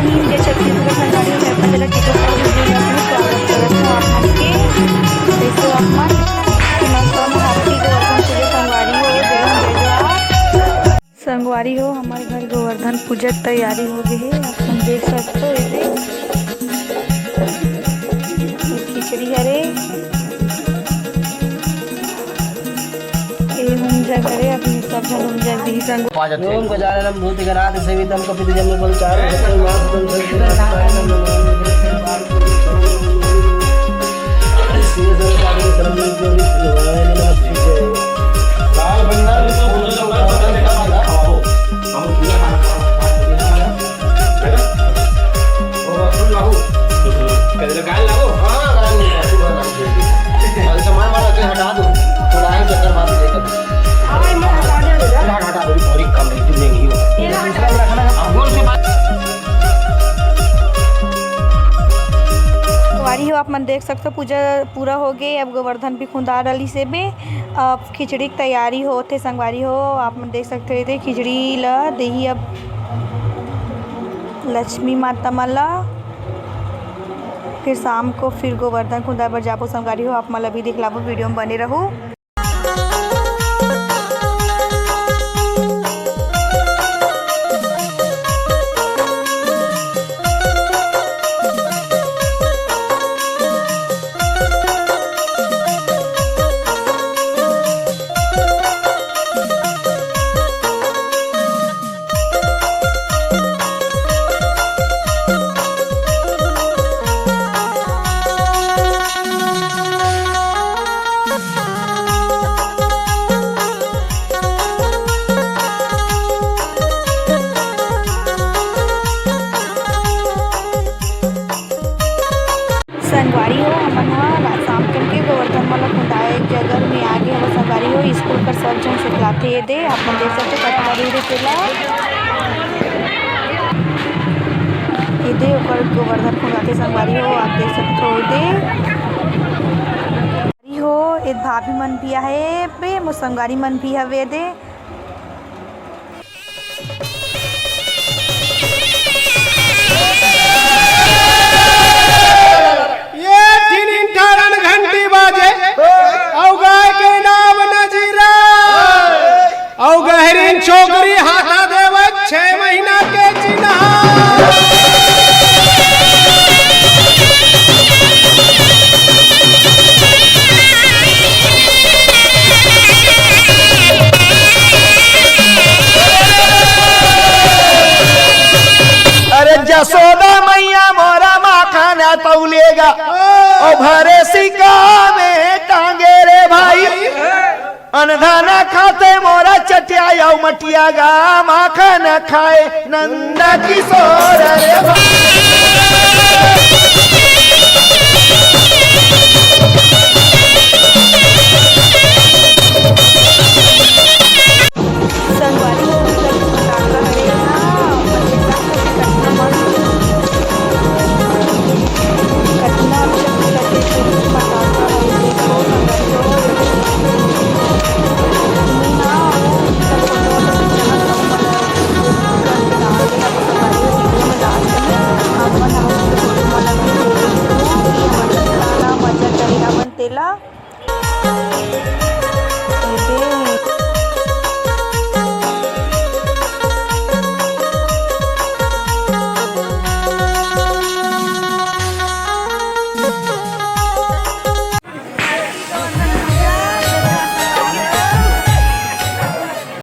रहीम जय छत्तीसगढ़ संगवारी मैं अपन जरा टिकट स्वागत करत हूं आप मन के जैसे आप मन नमस्कार हार्दिक गोवर्धन पूजा संगवारी हो जय संगवारी हो हमारे घर गोवर्धन पूजा की तैयारी हो गई है। आप हम देख सकते हो ये खिचड़ी हरे करे अभी सब जन हम जगदीश संग ओम गजाननम भूतिगणाथ सेवितम कपितजन्म बलचारं आप मन देख सकते हो पूजा पूरा हो गए। अब गोवर्धन भी खुंदा डाली से में अब खिचड़ी की तैयारी होते संगवारी हो। आप मन देख सकते हो खिचड़ी ला दही अब लक्ष्मी माता मला फिर शाम को फिर गोवर्धन खुंदा पर जाबो संगवारी हो। आप मन अभी दिखलाबो वीडियो में बने रहो। संगवारी हो हमन शाम करके गोवर्धन वाला खुंदाए एक जगह में आगे हम संगवारी हो स्कूल कर सब जन सिखलाते दे। आप देख सकते कटवारी रुकेला दे ओकर गोवर्धन खुंदाते संगवारी हो। आप देख सकते हो दे हो एक भाभी मन भी है बे मो संगवारी मन भी हवे दे। छोकरी हाथा देवत 6 महीना के चिन्हा अरे जसोदा मैया मोरा माखन तौलेगा और भरे सिक्का में टांगे रे भाई अनधाना खाते मोरा चटिया मटिया गा माखन खाए नंदा किशोर रे भाई।